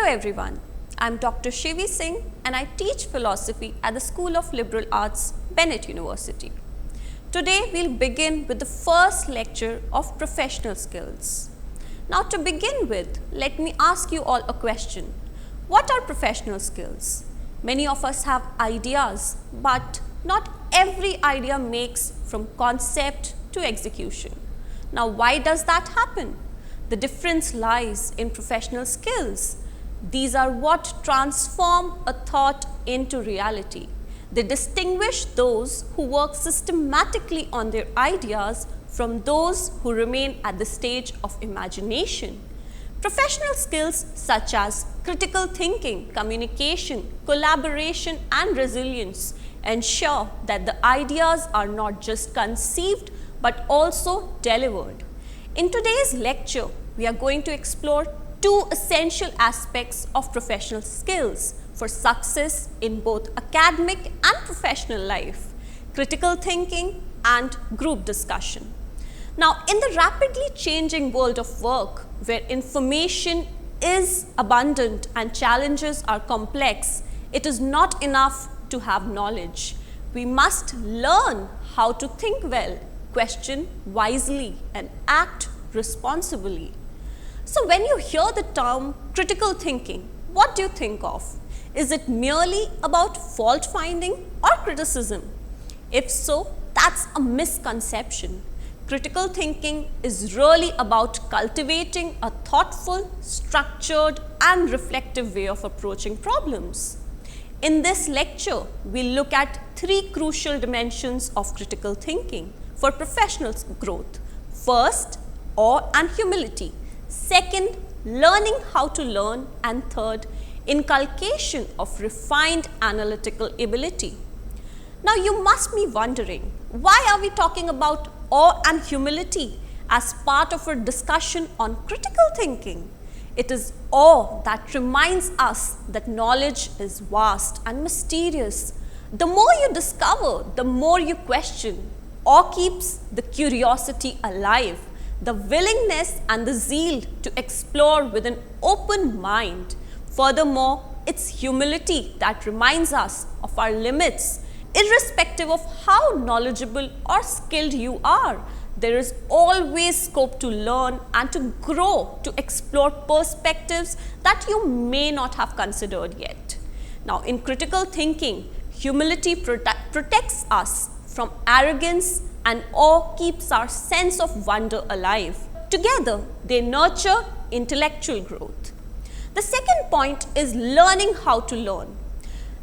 everyone, I am Dr. Shivi Singh and I teach philosophy at the School of Liberal Arts, Bennett University. Today we will begin with the first lecture of professional skills. Now to begin with, let me ask you all a question. What are professional skills? Many of us have ideas, but not every idea makes from concept to execution. Now why does that happen? The difference lies in professional skills. These are what transform a thought into reality. They distinguish those who work systematically on their ideas from those who remain at the stage of imagination. Professional skills such as critical thinking, communication, collaboration and resilience ensure that the ideas are not just conceived but also delivered. In today's lecture, we are going to explore two essential aspects of professional skills for success in both academic and professional life: critical thinking and group discussion. Now, in the rapidly changing world of work, where information is abundant and challenges are complex, it is not enough to have knowledge. We must learn how to think well, question wisely and act responsibly. So when you hear the term critical thinking, what do you think of? Is it merely about fault finding or criticism? If so, that's a misconception. Critical thinking is really about cultivating a thoughtful, structured and reflective way of approaching problems. In this lecture, we'll look at three crucial dimensions of critical thinking for professional growth. First, awe and humility. Second, learning how to learn. And third, inculcation of refined analytical ability. Now you must be wondering, why are we talking about awe and humility as part of a discussion on critical thinking? It is awe that reminds us that knowledge is vast and mysterious. The more you discover, the more you question. Awe keeps the curiosity alive, the willingness and the zeal to explore with an open mind. Furthermore, it's humility that reminds us of our limits. Irrespective of how knowledgeable or skilled you are, there is always scope to learn and to grow, to explore perspectives that you may not have considered yet. Now, in critical thinking, humility protects us from arrogance and awe keeps our sense of wonder alive. Together, they nurture intellectual growth. The second point is learning how to learn.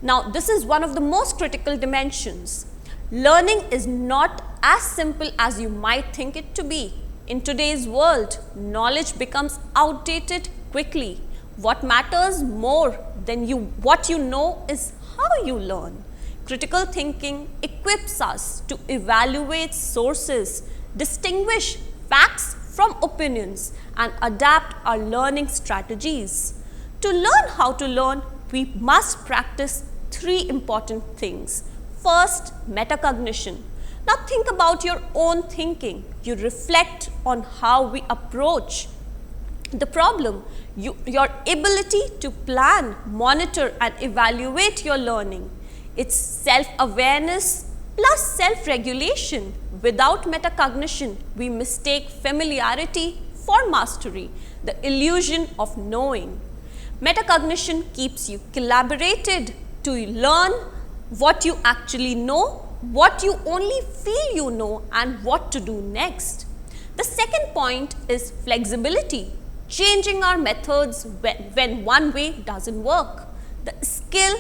Now, this is one of the most critical dimensions. Learning is not as simple as you might think it to be. In today's world, knowledge becomes outdated quickly. What matters more than what you know is how you learn. Critical thinking equips us to evaluate sources, distinguish facts from opinions, and adapt our learning strategies. To learn how to learn, we must practice three important things. First, metacognition. Now think about your own thinking. You reflect on how we approach the problem, your ability to plan, monitor and evaluate your learning. It's self-awareness plus self-regulation. Without metacognition, we mistake familiarity for mastery, the illusion of knowing. Metacognition keeps you calibrated to learn what you actually know, what you only feel you know, and what to do next. The second point is flexibility, changing our methods when one way doesn't work. The skill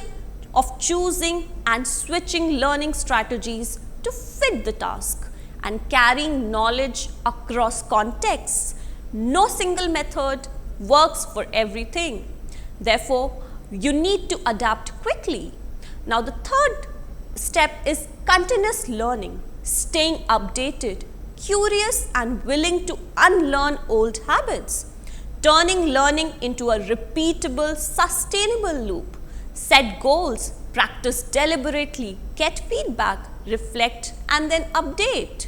of choosing and switching learning strategies to fit the task and carrying knowledge across contexts. No single method works for everything. Therefore, you need to adapt quickly. Now, the third step is continuous learning, staying updated, curious and willing to unlearn old habits, turning learning into a repeatable, sustainable loop. Set goals, practice deliberately, get feedback, reflect and then update.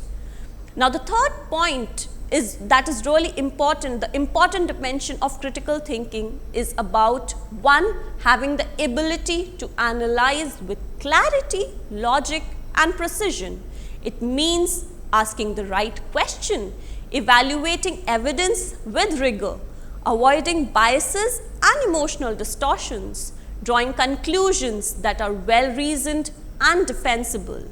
Now the third point is really important, the important dimension of critical thinking is about one, having the ability to analyze with clarity, logic and precision. It means asking the right question, evaluating evidence with rigor, avoiding biases and emotional distortions, drawing conclusions that are well reasoned and defensible.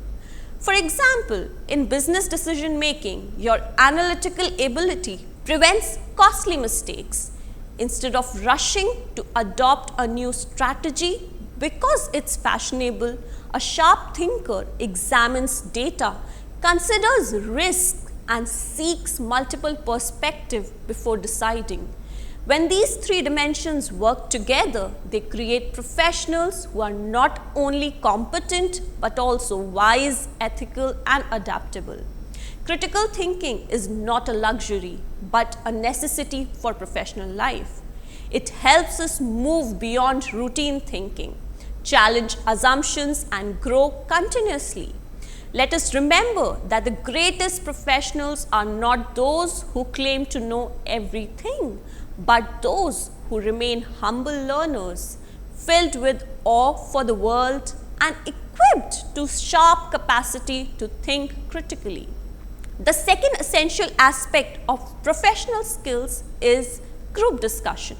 For example, in business decision making, your analytical ability prevents costly mistakes. Instead of rushing to adopt a new strategy because it's fashionable, a sharp thinker examines data, considers risk and seeks multiple perspectives before deciding. When these three dimensions work together, they create professionals who are not only competent but also wise, ethical and adaptable. Critical thinking is not a luxury but a necessity for professional life. It helps us move beyond routine thinking, challenge assumptions and grow continuously. Let us remember that the greatest professionals are not those who claim to know everything, but those who remain humble learners, filled with awe for the world and equipped to sharp capacity to think critically. The second essential aspect of professional skills is group discussion.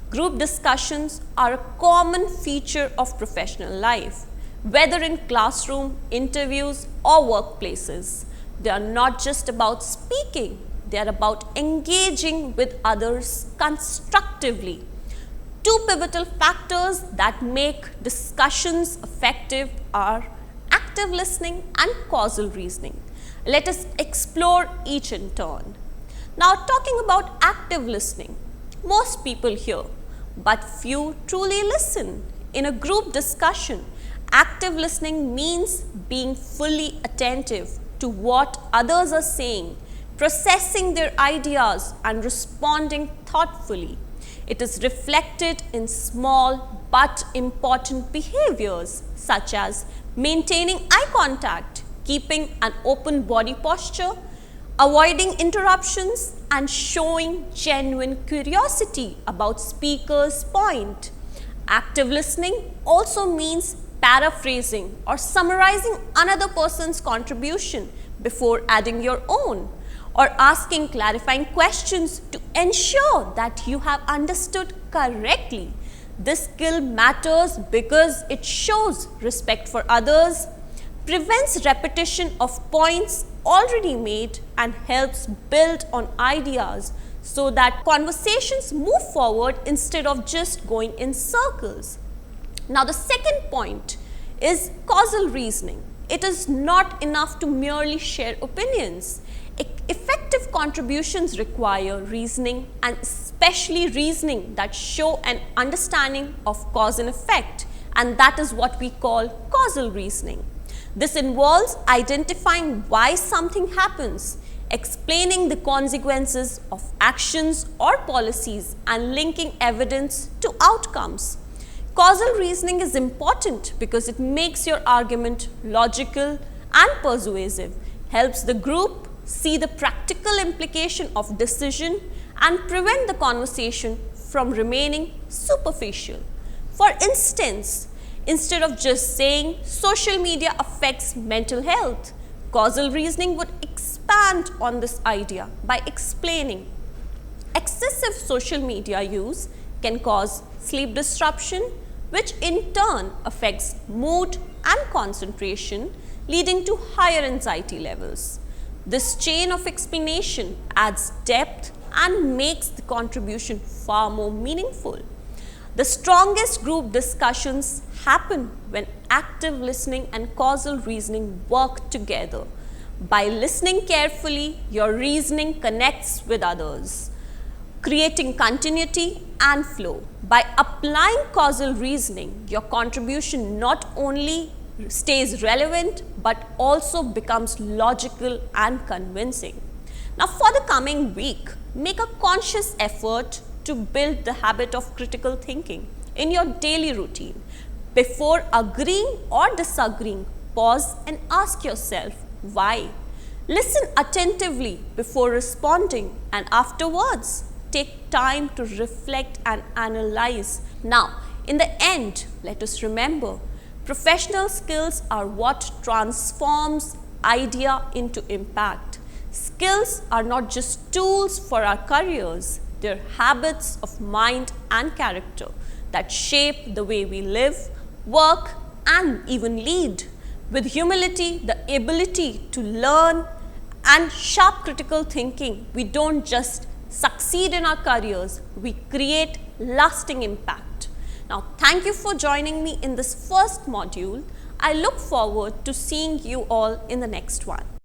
Group discussions are a common feature of professional life, whether in classroom, interviews or workplaces. They are not just about speaking, they are about engaging with others constructively. Two pivotal factors that make discussions effective are active listening and causal reasoning. Let us explore each in turn. Now, talking about active listening, most people hear, but few truly listen. In a group discussion, active listening means being fully attentive to what others are saying, processing their ideas and responding thoughtfully. It is reflected in small but important behaviors such as maintaining eye contact, keeping an open body posture, avoiding interruptions and showing genuine curiosity about speaker's point. Active listening also means paraphrasing or summarizing another person's contribution before adding your own, or asking clarifying questions to ensure that you have understood correctly. This skill matters because it shows respect for others, prevents repetition of points already made and helps build on ideas so that conversations move forward instead of just going in circles. Now, the second point is causal reasoning. It is not enough to merely share opinions. Effective contributions require reasoning, and especially reasoning that show an understanding of cause and effect, and that is what we call causal reasoning. This involves identifying why something happens, explaining the consequences of actions or policies, and linking evidence to outcomes. Causal reasoning is important because it makes your argument logical and persuasive, helps the group see the practical implication of decision, and prevent the conversation from remaining superficial. For instance, instead of just saying social media affects mental health, causal reasoning would expand on this idea by explaining excessive social media use can cause sleep disruption, which in turn affects mood and concentration, leading to higher anxiety levels. This chain of explanation adds depth and makes the contribution far more meaningful. The strongest group discussions happen when active listening and causal reasoning work together. By listening carefully, your reasoning connects with others, creating continuity and flow. By applying causal reasoning, your contribution not only stays relevant but also becomes logical and convincing. Now, for the coming week, make a conscious effort to build the habit of critical thinking in your daily routine. Before agreeing or disagreeing, pause and ask yourself why. Listen attentively before responding, and afterwards take time to reflect and analyze. Now, in the end, let us remember, professional skills are what transforms idea into impact. Skills are not just tools for our careers, they're habits of mind and character that shape the way we live, work, and even lead. With humility, the ability to learn, and sharp critical thinking, we don't just succeed in our careers, we create lasting impact. Now, thank you for joining me in this first module. I look forward to seeing you all in the next one.